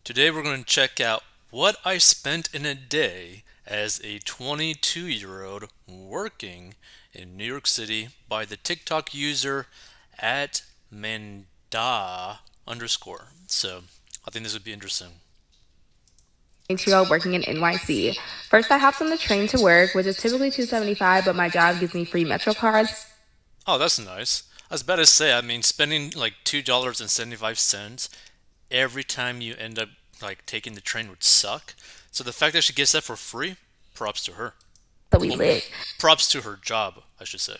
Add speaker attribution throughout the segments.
Speaker 1: Today we're going to check out what I spent in a day as a 22-year-old working in New York City by the TikTok user at Manda underscore. So I think this would be interesting.
Speaker 2: 22-year-old working in NYC. First, I hopped on the train to work, which is typically 275, but my job gives me free Metro cards.
Speaker 1: Oh, that's nice. I was about to say, spending like $2.75 every time you end up like taking the train would suck. So the fact that she gets that for free, props to her.
Speaker 2: So we
Speaker 1: Well,
Speaker 2: lit.
Speaker 1: props to her job, I should say.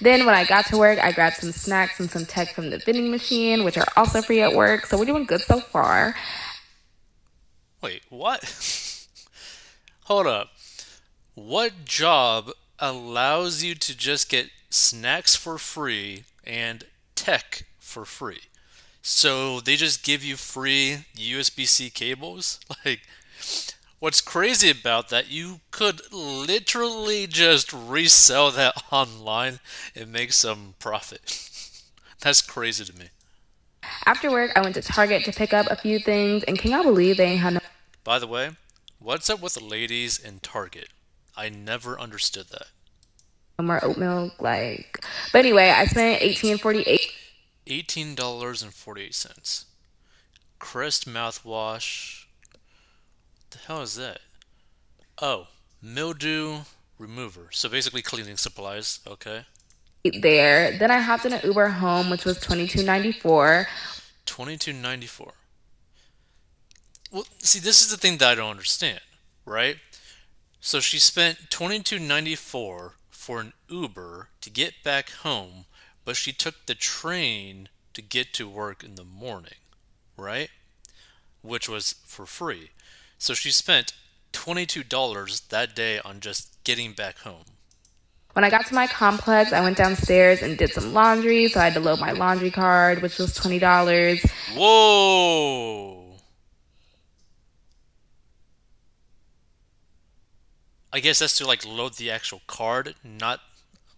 Speaker 2: Then, when I got to work, I grabbed some snacks and some tech from the vending machine, which are also free at work. So we're doing good so far.
Speaker 1: Wait, what? Hold up. What job allows you to just get snacks for free and tech for free? So they just give you free USB-C cables? Like, what's crazy about that, you could literally just resell that online and make some profit. That's crazy to me.
Speaker 2: After work, I went to Target to pick up a few things, and can y'all believe they ain't had
Speaker 1: By the way, what's up with the ladies in Target? I never understood that.
Speaker 2: no more oatmeal? But anyway, I spent 18.48.
Speaker 1: $18.48. Crest mouthwash. The hell is that? Oh, mildew remover. So basically cleaning supplies. Okay.
Speaker 2: There. Then I hopped in an Uber home, which was 22.94.
Speaker 1: 22.94. Well, see, this is the thing that I don't understand, right? So she spent 22.94 for an Uber to get back home, but she took the train to get to work in the morning, right? Which was for free. So she spent $22 that day on just getting back home.
Speaker 2: When I got to my complex, I went downstairs and did some laundry, so I had to load my laundry card, which was $20.
Speaker 1: Whoa! I guess that's to like load the actual card, not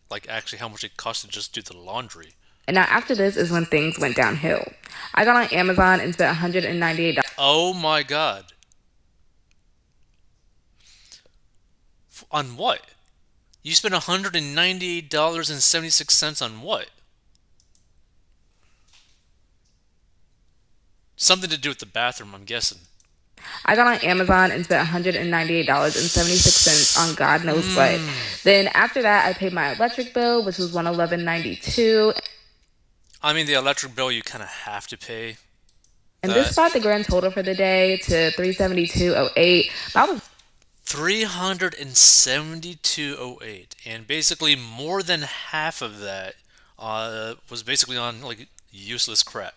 Speaker 1: like actually how much it costs to just do the laundry.
Speaker 2: And now after this is when things went downhill. I got on Amazon and spent $198.
Speaker 1: Oh my god. On what? You spent $198.76 on what? Something to do with the bathroom, I'm guessing.
Speaker 2: I got on Amazon and spent $198.76 on God knows what.
Speaker 1: Hmm.
Speaker 2: Then after that, I paid my electric bill, which was 111.92.
Speaker 1: I mean, the electric bill you kind of have to pay
Speaker 2: And this
Speaker 1: that.
Speaker 2: brought the grand total for the day to 372.08. I was
Speaker 1: 372.08, and basically more than half of that was basically on like useless crap.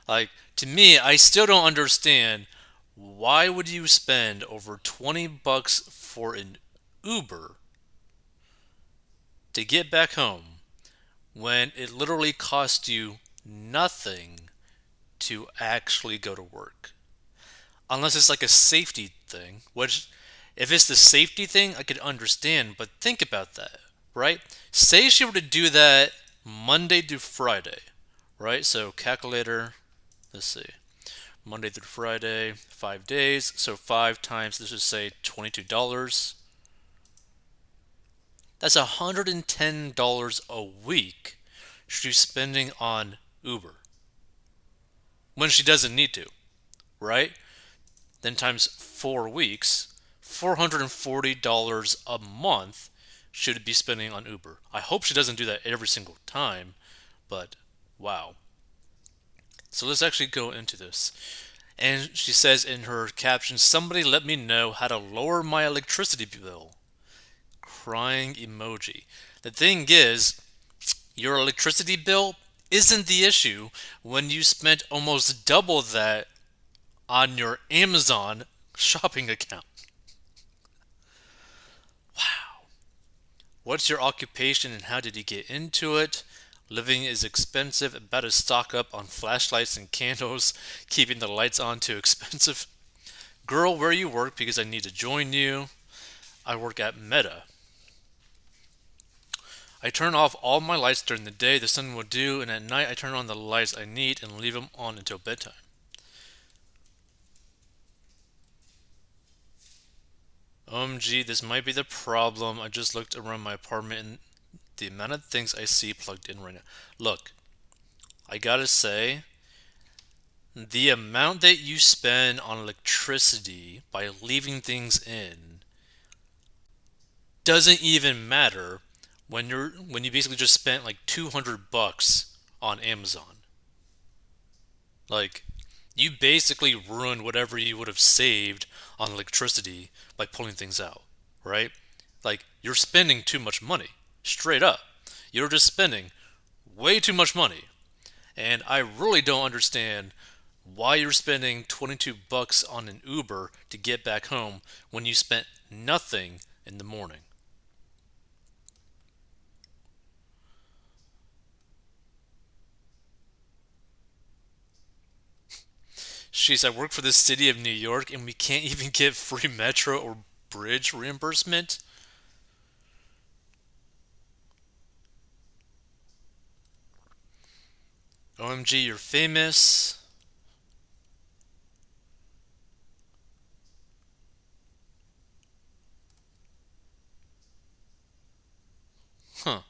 Speaker 1: Like, to me, I still don't understand why would you spend over 20 bucks for an Uber to get back home when it literally cost you nothing to actually go to work. Unless it's like a safety thing, which if it's the safety thing, I could understand, but think about that, right? Say she were to do that Monday through Friday, right? So calculator, let's see. Monday through Friday, 5 days. So five times, let's just say $22. That's $110 a week she's spending on Uber when she doesn't need to, right? Then times 4 weeks, $440 a month should be spending on Uber. I hope she doesn't do that every single time, but wow. So let's actually go into this. And she says in her caption, somebody let me know how to lower my electricity bill. Crying emoji. The thing is, your electricity bill isn't the issue when you spent almost double that on your Amazon shopping account. Wow. What's your occupation and how did you get into it? Living is expensive. Better stock up on flashlights and candles. Keeping the lights on too expensive. Girl, where you work because I need to join you. I work at Meta. I turn off all my lights during the day, the sun will do, and at night I turn on the lights I need and leave them on until bedtime. OMG, this might be the problem. I just looked around my apartment and the amount of things I see plugged in right now. Look, I gotta say, the amount that you spend on electricity by leaving things in doesn't even matter when you basically just spent like 200 bucks on Amazon. Like you basically ruined whatever you would have saved on electricity by pulling things out, right? Like you're spending too much money. Straight up. You're just spending way too much money. And I really don't understand why you're spending 22 bucks on an Uber to get back home when you spent nothing in the morning. She's I work for the city of New York and we can't even get free metro or bridge reimbursement. OMG, you're famous. Huh.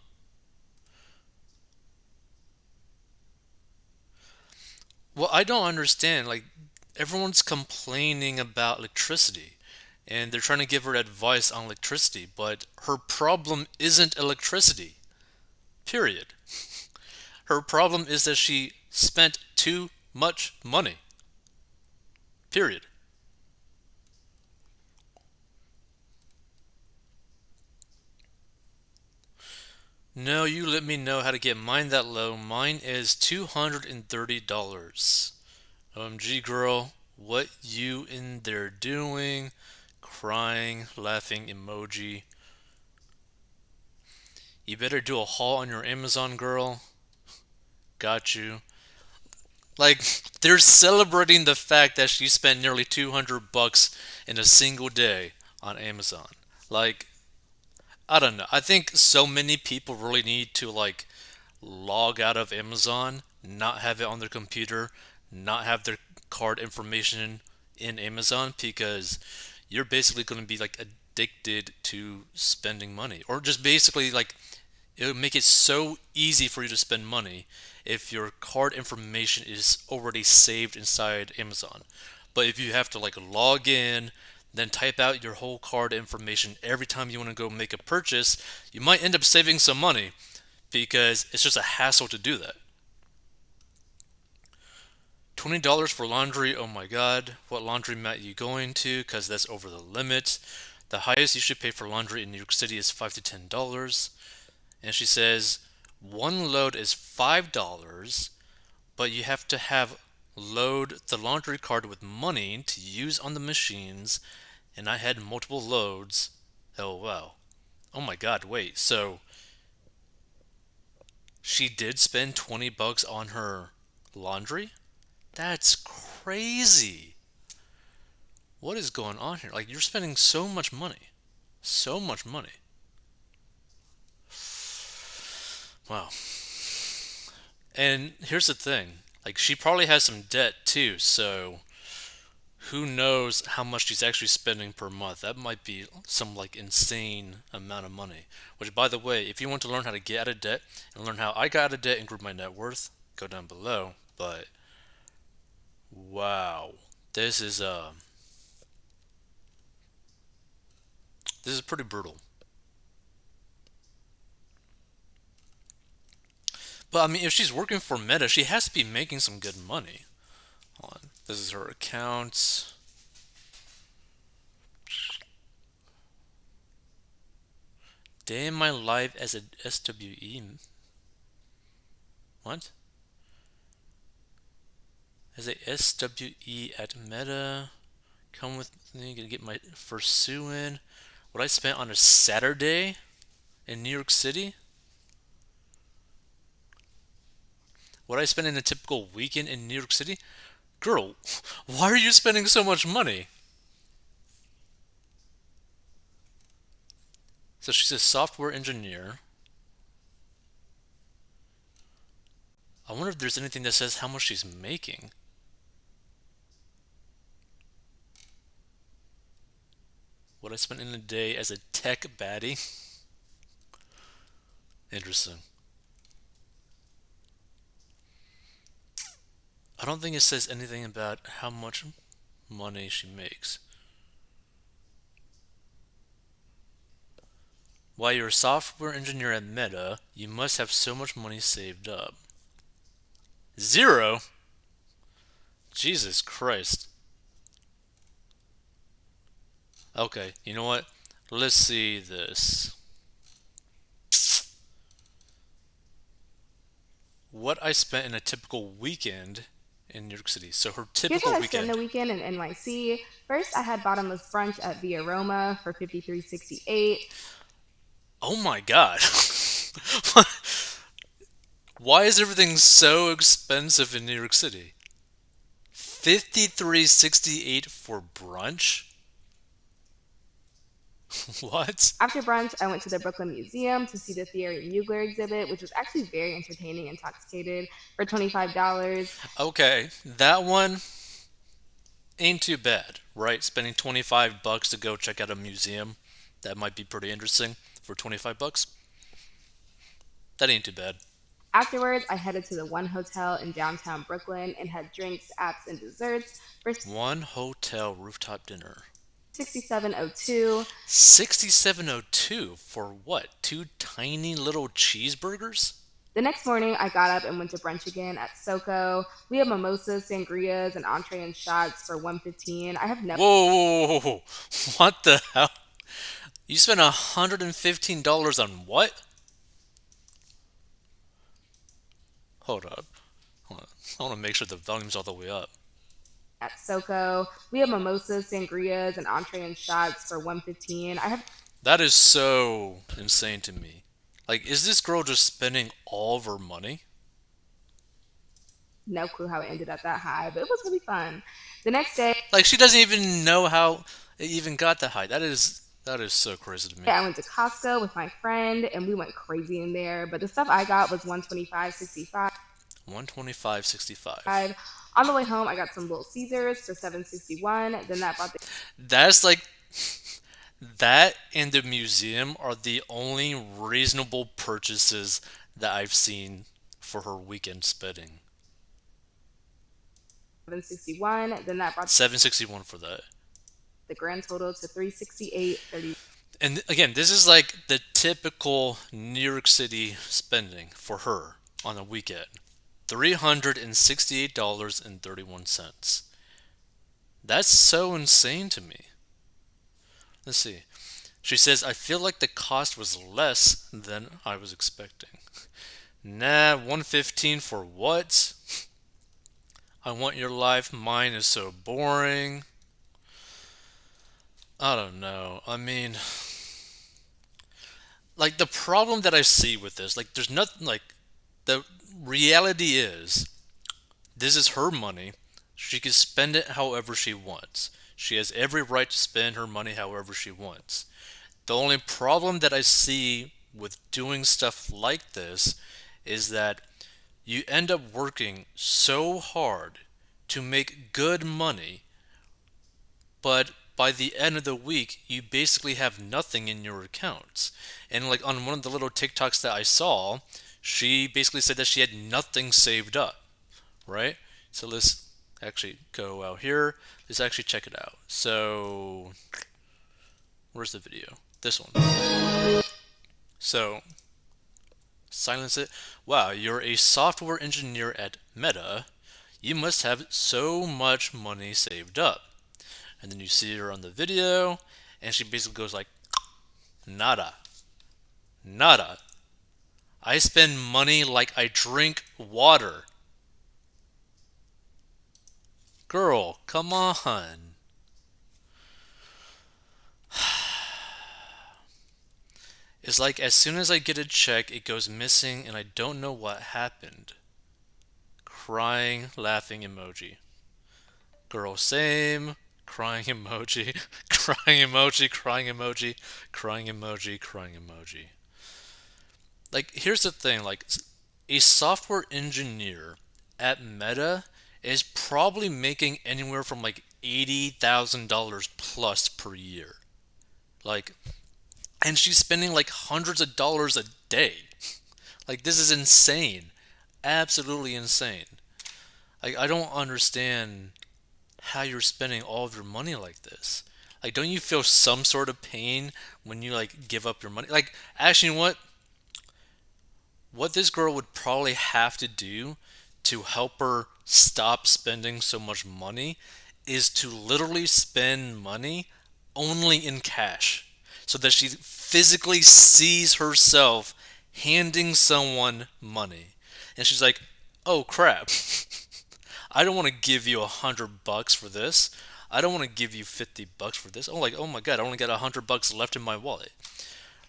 Speaker 1: Well, I don't understand. Like, everyone's complaining about electricity and they're trying to give her advice on electricity, but her problem isn't electricity. Period. Her problem is that she spent too much money. Period. No, you let me know how to get mine that low. Mine is $230. OMG girl, what you in there doing? Crying, laughing emoji. You better do a haul on your Amazon girl. Got you. Like they're celebrating the fact that she spent nearly 200 bucks in a single day on Amazon. Like I don't know. I think so many people really need to like log out of Amazon, not have it on their computer, not have their card information in Amazon because you're basically going to be like addicted to spending money or just basically like it would make it so easy for you to spend money if your card information is already saved inside Amazon. But if you have to like log in, then type out your whole card information every time you want to go make a purchase, you might end up saving some money because it's just a hassle to do that. $20 for laundry, oh my god, what laundromat you going to? Because that's over the limit. The highest you should pay for laundry in New York City is $5 to $10. And she says one load is $5, but you have to have load the laundry cart with money to use on the machines. And I had multiple loads. Oh wow. Oh my god, wait. So she did spend 20 bucks on her laundry? That's crazy. What is going on here? Like you're spending so much money. So much money. Wow. And here's the thing. Like she probably has some debt too, so who knows how much she's actually spending per month. That might be some like insane amount of money. Which by the way, if you want to learn how to get out of debt and learn how I got out of debt and grew my net worth, go down below. But wow. This is this is pretty brutal. But I mean if she's working for Meta, she has to be making some good money. Hold on. This is her accounts. Day in my life as a SWE. What? As a SWE at Meta. Come with me, gonna get my first sue in. What I spent on a Saturday in New York City? What I spent in a typical weekend in New York City? Girl, why are you spending so much money? So she's a software engineer. I wonder if there's anything that says how much she's making. What I spent in a day as a tech baddie. Interesting. I don't think it says anything about how much money she makes. While you're a software engineer at Meta, you must have so much money saved up. Zero? Jesus Christ. Okay, you know what? Let's see this. What I spent in a typical weekend in New York City. So her
Speaker 2: Here's what
Speaker 1: typical
Speaker 2: I spent the
Speaker 1: weekend.
Speaker 2: weekend in NYC. First, I had bottomless brunch at Via Roma for 53.68.
Speaker 1: Oh my god. Why is everything so expensive in New York City? 53.68 for brunch? What?
Speaker 2: After brunch, I went to the Brooklyn Museum to see the Thierry Mugler exhibit, which was actually very entertaining, intoxicated, for $25.
Speaker 1: Okay, that one ain't too bad, right? Spending 25 bucks to go check out a museum that might be pretty interesting for 25 bucks. That ain't too bad.
Speaker 2: Afterwards, I headed to the One Hotel in downtown Brooklyn and had drinks, apps, and desserts for
Speaker 1: One hotel rooftop dinner.
Speaker 2: 6702.
Speaker 1: 6702 for what? Two tiny little cheeseburgers?
Speaker 2: The next morning, I got up and went to brunch again at Soko. We had mimosas, sangrias, and entree and shots for 115. I have never
Speaker 1: Whoa, whoa, whoa, whoa. What the hell? You spent $115 on what? Hold up. Hold on. I want to make sure the volume's all the way up.
Speaker 2: at Soko. We had mimosas, sangrias, and entree and shots for 115. I have
Speaker 1: That is so insane to me. Like, is this girl just spending all of her money?
Speaker 2: no clue how it ended up that high, but it was really fun. The next day,
Speaker 1: Like, she doesn't even know how it even got that high. That is so crazy to me.
Speaker 2: I went to Costco with my friend and we went crazy in there. But the stuff I got was 125.65.
Speaker 1: 125.65.
Speaker 2: On the way home, I got some Little Caesars for 761. Then that brought the
Speaker 1: That's like that and the museum are the only reasonable purchases that I've seen for her weekend spending.
Speaker 2: 761. Then that brought
Speaker 1: 761 for that.
Speaker 2: the grand total to 368.30.
Speaker 1: And again, this is like the typical New York City spending for her on a weekend. $368.31. That's so insane to me. Let's see. She says, I feel like the cost was less than I was expecting. Nah, 115 for what? I want your life, mine is so boring. I don't know. I mean, like the problem that I see with this, like there's nothing like the reality is this is her money. She can spend it however she wants. She has every right to spend her money however she wants. The only problem that I see with doing stuff like this is that you end up working so hard to make good money, but by the end of the week, you basically have nothing in your accounts. And like on one of the little TikToks that I saw, she basically said that she had nothing saved up, right? So let's actually go out here. Let's actually check it out. So, where's the video? This one. So, silence it. Wow, you're a software engineer at Meta. You must have so much money saved up. And then you see her on the video, and she basically goes like, nada. Nada. I spend money like I drink water. Girl, come on. It's like as soon as I get a check, it goes missing and I don't know what happened. Crying, laughing emoji. Girl, same. Crying emoji. Crying emoji, crying emoji, crying emoji, crying emoji. Like, here's the thing, like, a software engineer at Meta is probably making anywhere from like $80,000 plus per year. Like, and she's spending like hundreds of dollars a day. Like, this is insane. Absolutely insane. Like, I don't understand how you're spending all of your money like this. Like, don't you feel some sort of pain when you like give up your money? Like, actually, you know what? What this girl would probably have to do to help her stop spending so much money is to literally spend money only in cash so that she physically sees herself handing someone money. And she's like, oh crap, I don't want to give you $100 for this. I don't want to give you $50 for this. Oh, like, oh my god, I only got $100 left in my wallet.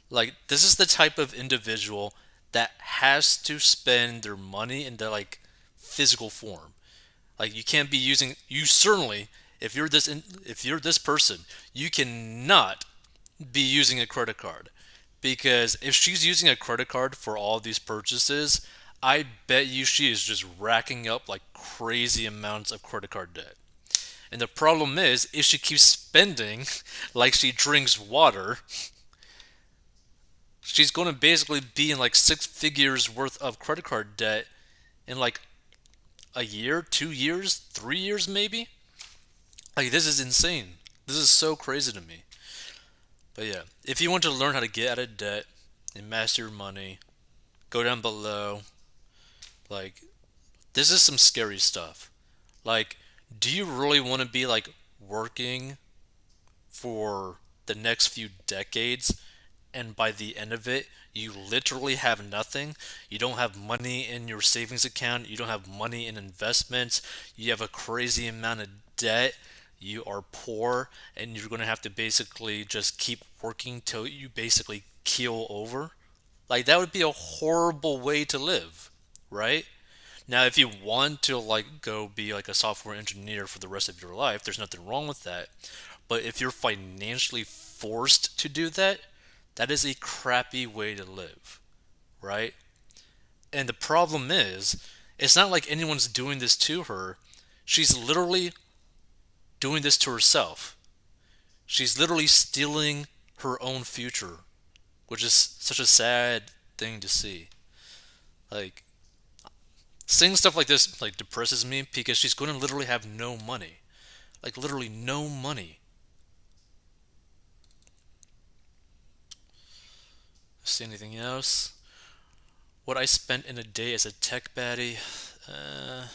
Speaker 1: Like, this is the type of individual that has to spend their money in the like physical form. Like, you can't be using. You certainly, if you're this person, you cannot be using a credit card because if she's using a credit card for all these purchases, I bet you she is just racking up like crazy amounts of credit card debt. And the problem is, if she keeps spending like she drinks water, she's going to basically be in like 6 figures worth of credit card debt in like a year, 2 years, 3 years, maybe. Like, this is insane. This is so crazy to me. But yeah, if you want to learn how to get out of debt and master your money, go down below. Like, this is some scary stuff. Like, do you really want to be like working for the next few decades and by the end of it, you literally have nothing. You don't have money in your savings account. You don't have money in investments. You have a crazy amount of debt. You are poor, and you're going to have to basically just keep working till you basically keel over. Like, that would be a horrible way to live, right? Now, if you want to like go be like a software engineer for the rest of your life, there's nothing wrong with that. But if you're financially forced to do that, that is a crappy way to live, right? And the problem is, it's not like anyone's doing this to her. She's literally doing this to herself. She's literally stealing her own future, which is such a sad thing to see. Like, seeing stuff like this like depresses me because she's going to literally have no money. Like, literally no money. See anything else? What I spent in a day as a tech baddie? Uh,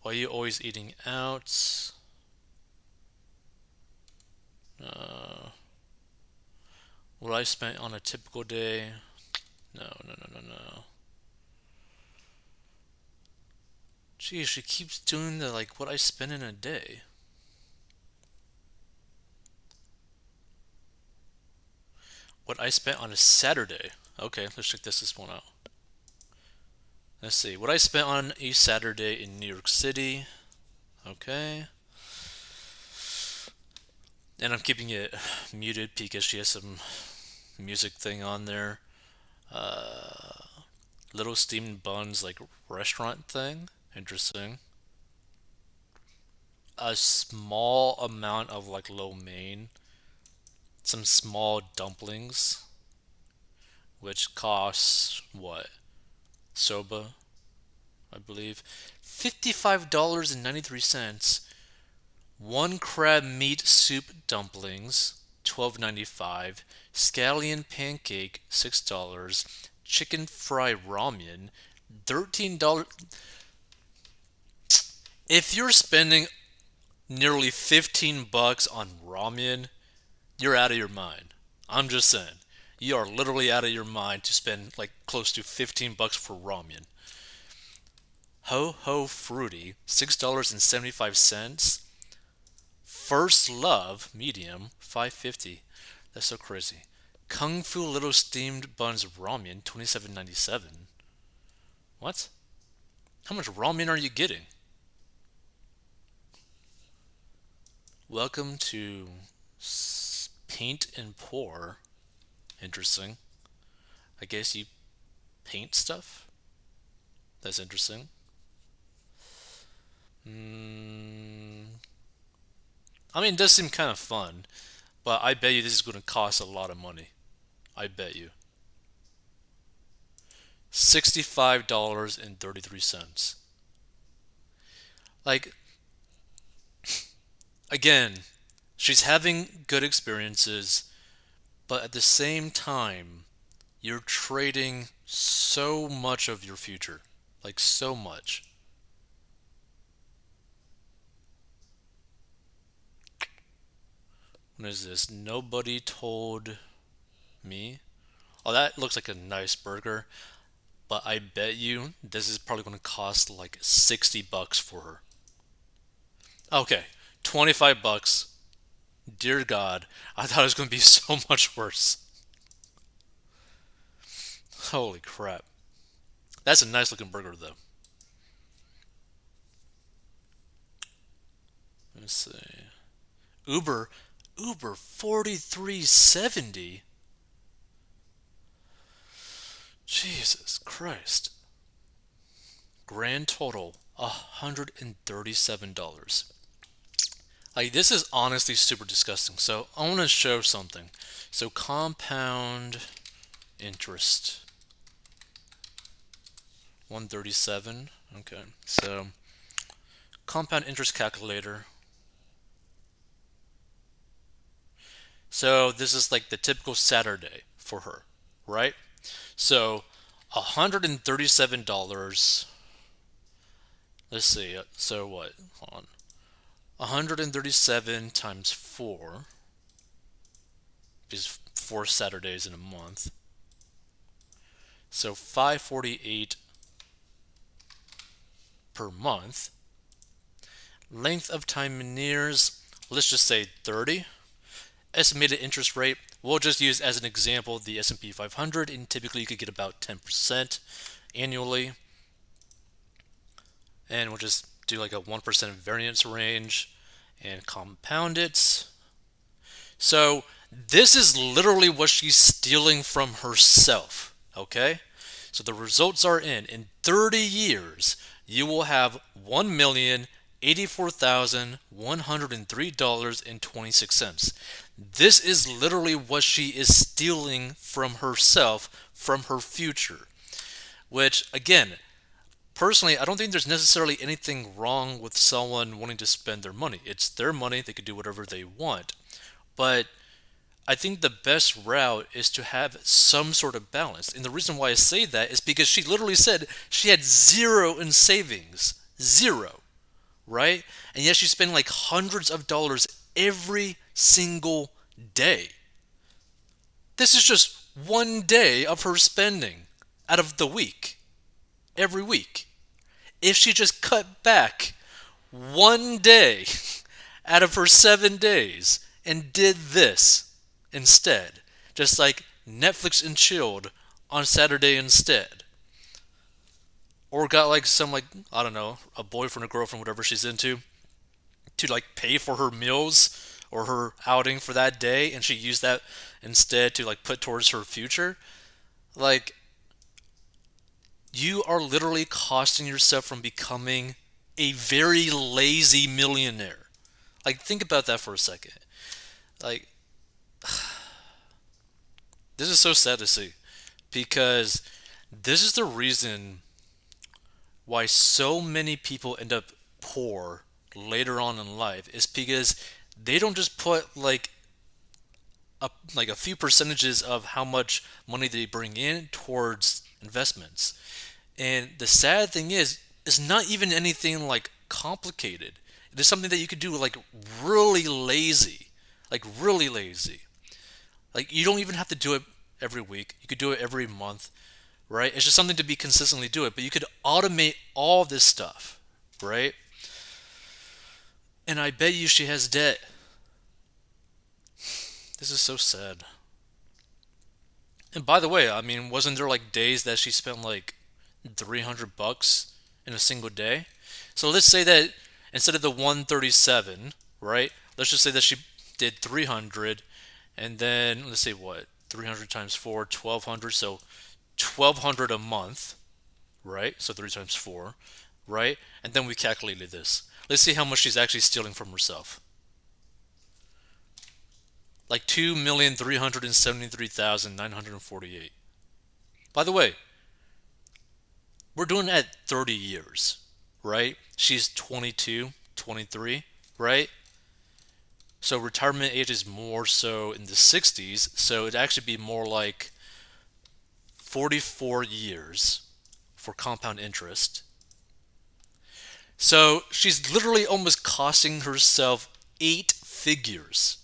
Speaker 1: why are you always eating out? Uh, what I spent on a typical day? No, no, no, no, no. Geez, she keeps doing the like what I spend in a day. What I spent on a Saturday. Okay, let's check this one out. Let's see. What I spent on a Saturday in New York City. Okay. And I'm keeping it muted because she has some music thing on there. Uh, Little Steamed Buns, like restaurant thing. Interesting. A small amount of like lo mein. Some small dumplings, which costs what? Soba, I believe. $55.93. One crab meat soup dumplings, $12.95. Scallion pancake, $6. Chicken fry ramen, $13. If you're spending nearly $15 on ramen, you're out of your mind. I'm just saying. You are literally out of your mind to spend like close to $15 for ramen. Ho Ho Fruity, $6.75. First Love, medium, $5.50. That's so crazy. Kung Fu Little Steamed Buns Ramen, $27.97. What? How much ramen are you getting? Welcome to Paint and Pour. Interesting. I guess you paint stuff? That's interesting. Mm, I mean, it does seem kind of fun, but I bet you this is going to cost a lot of money. I bet you. $65.33. Like, again, she's having good experiences, but at the same time, you're trading so much of your future. Like, so much. What is this? Nobody told me. Oh, that looks like a nice burger, but I bet you this is probably going to cost like $60 for her. Okay, 25 bucks. Dear God, I thought it was going to be so much worse. Holy crap. That's a nice looking burger though. Let's see. Uber, Uber 4370. Jesus Christ. Grand total $137. Like, this is honestly super disgusting. So I want to show something. So compound interest 137. Okay. So compound interest calculator. So this is like the typical Saturday for her, right? So $137. Let's see. So what? Hold on. 137 times 4 is 4 Saturdays in a month. So 548 per month. Length of time in years, let's just say 30. Estimated interest rate, we'll just use as an example the S&P 500, and typically you could get about 10% annually. And we'll just do like a 1% variance range and compound it. So this is literally what she's stealing from herself, okay? So the results are in 30 years, you will have $1,084,103.26. This is literally what she is stealing from herself, from her future. Which, again, personally, I don't think there's necessarily anything wrong with someone wanting to spend their money. It's their money, they can do whatever they want. But I think the best route is to have some sort of balance. And the reason why I say that is because she literally said she had zero in savings. Zero. Right? And yet she's spending like hundreds of dollars every single day. This is just one day of her spending out of the week. Every week. If she just cut back one day out of her 7 days and did this instead, just like Netflix and chilled on Saturday instead, or got like some, like, I don't know, a boyfriend or girlfriend, whatever she's into, to like pay for her meals or her outing for that day, and she used that instead to like put towards her future, like, you are literally costing yourself from becoming a very lazy millionaire. Like, think about that for a second. Like, this is so sad to see, because this is the reason why so many people end up poor later on in life, is because they don't just put like a few percentages of how much money they bring in towards investments. And the sad thing is, it's not even anything like complicated. It is something that you could do like really lazy, like really lazy. Like, you don't even have to do it every week. You could do it every month, right? It's just something to be consistently do it. But you could automate all this stuff, right? And I bet you she has debt. This is so sad. And by the way, I mean, wasn't there like days that she spent like $300 in a single day? So let's say that instead of the 137, right? Let's just say that she did 300, and then let's say what? 300 times 4, 1200. So 1200 a month, right? So 3 times 4, right? And then we calculated this. Let's see how much she's actually stealing from herself. like 2,373,948. By the way, we're doing it at 30 years, right? She's 22, 23, right? So retirement age is more so in the 60s, so it'd actually be more like 44 years for compound interest. So she's literally almost costing herself eight figures.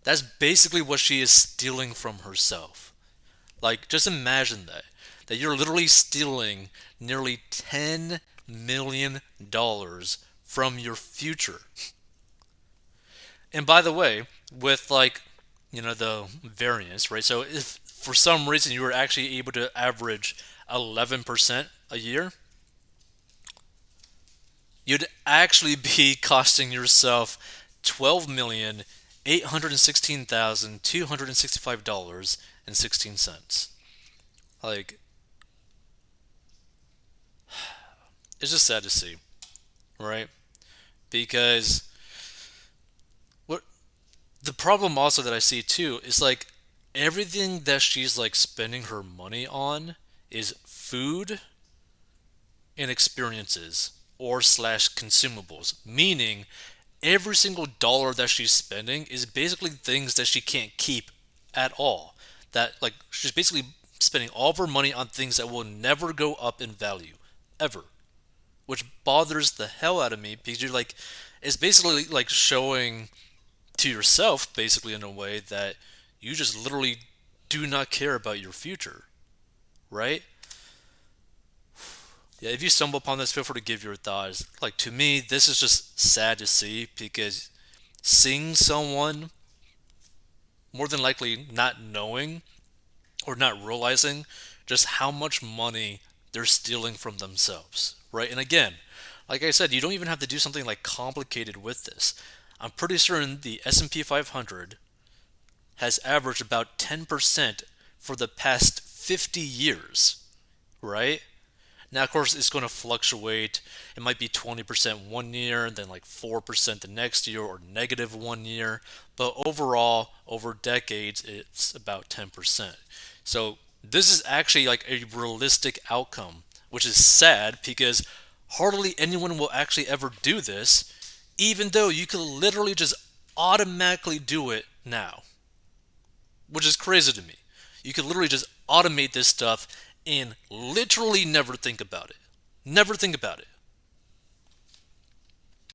Speaker 1: That's basically what she is stealing from herself. Like, just imagine that. That you're literally stealing nearly $10 million from your future. And by the way, with like, the variance, right? So if for some reason you were actually able to average 11% a year, you'd actually be costing yourself $12,816,265.16. Like, it's just sad to see, right? Because what the problem also that I see too is like everything that she's like spending her money on is food and experiences or slash consumables, meaning every single dollar that she's spending is basically things that she can't keep at all. That like she's basically spending all of her money on things that will never go up in value ever, which bothers the hell out of me because you're like it's basically like showing to yourself basically in a way that you just literally do not care about your future, right? Yeah, if you stumble upon this, feel free to give your thoughts. Like to me, this is just sad to see because seeing someone more than likely not knowing or not realizing just how much money they're stealing from themselves, right? And again, like I said, you don't even have to do something like complicated with this. I'm pretty certain the S&P 500 has averaged about 10% for the past 50 years, right? Now, of course, it's going to fluctuate. It might be 20% one year, and then like 4% the next year, or negative one year. But overall, over decades, it's about 10%. So, this is actually like a realistic outcome, which is sad because hardly anyone will actually ever do this, even though you could literally just automatically do it now, which is crazy to me. You could literally just automate this stuff and literally never think about it. Never think about it.